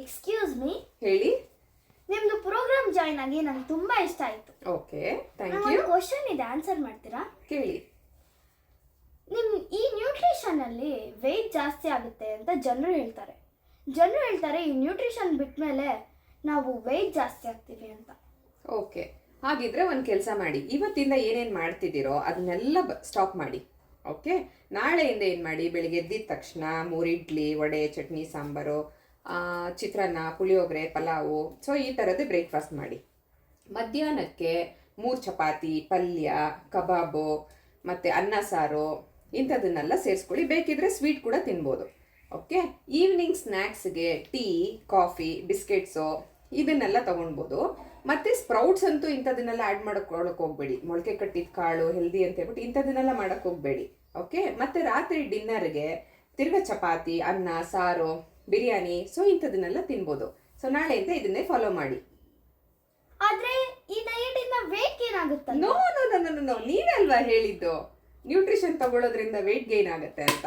Excuse me, ಹೇಳಿ. ನಿಮ್ದು program join ಆಗಿ ನಂಗೆ ತುಂಬಾ ಇಷ್ಟ ಆಯ್ತು. Okay, thank you. ಒಂದು ಕ್ವಶನ್ ಇದೆ, ಆನ್ಸರ್ ಮಾಡ್ತೀರಾ? ಕೇಳಿ. ಈ ನ್ಯೂಟ್ರಿಷನ್ ಅಲ್ಲಿ ವೆಯ್ಟ್ ಜಾಸ್ತಿ ಆಗುತ್ತೆ ಅಂತ ಜನರು ಹೇಳ್ತಾರೆ ಈ ನ್ಯೂಟ್ರಿಷನ್ ಬಿಟ್ಮೇಲೆ ನಾವು ವೆಯ್ಟ್ ಜಾಸ್ತಿ ಆಗ್ತೀವಿ ಅಂತ. ಓಕೆ, ಹಾಗಿದ್ರೆ ಒಂದು ಕೆಲಸ ಮಾಡಿ, ಇವತ್ತಿಂದ ಏನೇನು ಮಾಡ್ತಿದ್ದೀರೋ ಅದನ್ನೆಲ್ಲ ಸ್ಟಾಪ್ ಮಾಡಿ. ಓಕೆ, ನಾಳೆಯಿಂದ ಏನು ಮಾಡಿ, ಬೆಳಿಗ್ಗೆ ಎದ್ದಿದ ತಕ್ಷಣ 3 ಇಡ್ಲಿ, ವಡೆ, ಚಟ್ನಿ, ಸಾಂಬಾರು, ಚಿತ್ರಾನ್ನ, ಪುಳಿಯೋಗರೆ, ಪಲಾವು, ಸೊ ಈ ಥರದ್ದು ಬ್ರೇಕ್ಫಾಸ್ಟ್ ಮಾಡಿ. ಮಧ್ಯಾಹ್ನಕ್ಕೆ 3 ಚಪಾತಿ, ಪಲ್ಯ, ಕಬಾಬು ಮತ್ತು ಅನ್ನ ಸಾರು ಇಂಥದನ್ನೆಲ್ಲ ಸೇರಿಸ್ಕೊಳ್ಳಿ. ಬೇಕಿದ್ರೆ ಸ್ವೀಟ್ ಕೂಡ ತಿನ್ಬೋದು. ಓಕೆ, ಈವ್ನಿಂಗ್ ಸ್ನ್ಯಾಕ್ಸ್ಗೆ ಟೀ, ಕಾಫಿ, ಬಿಸ್ಕೆಟ್ಸು ಇದನ್ನೆಲ್ಲ ತೊಗೊಳ್ಬೋದು. ಮತ್ತು ಸ್ಪ್ರೌಟ್ಸ್ ಅಂತೂ ಇಂಥದನ್ನೆಲ್ಲ ಆ್ಯಡ್ ಮಾಡೋಕ್ಕೆ ಹೋಗಬೇಡಿ. ಮೊಳಕೆ ಕಟ್ಟಿದ ಕಾಳು ಹೆಲ್ದಿ ಅಂತ ಹೇಳ್ಬಿಟ್ಟು ಇಂಥದನ್ನೆಲ್ಲ ಮಾಡೋಕ್ಕೆ ಹೋಗಬೇಡಿ. ಓಕೆ, ಮತ್ತು ರಾತ್ರಿ ಡಿನ್ನರ್ಗೆ ತಿರ್ಗಾ ಚಪಾತಿ, ಅನ್ನ, ಸಾರು, ಬಿರಿಯಾನಿ, ಸೊ ಇಂಥದನ್ನೆಲ್ಲ ತಿನ್ಬೋದು. ಸೊ ನಾಳೆಯಿಂದ ಇದನ್ನೇ ಫಾಲೋ ಮಾಡಿ. ಆದ್ರೆ ಈ ಡಯಟ್ ಇಂದ ವೇಟ್ ಗೇನ್ ಆಗುತ್ತೆ? No no no no no, ನೀವೇ ಅಲ್ವಾ ಹೇಳಿದ್ದು ನ್ಯೂಟ್ರಿಷನ್ ತಗೊಳ್ಳೋದ್ರಿಂದ ವೇಟ್ ಗೇನ್ ಆಗುತ್ತೆ ಅಂತ.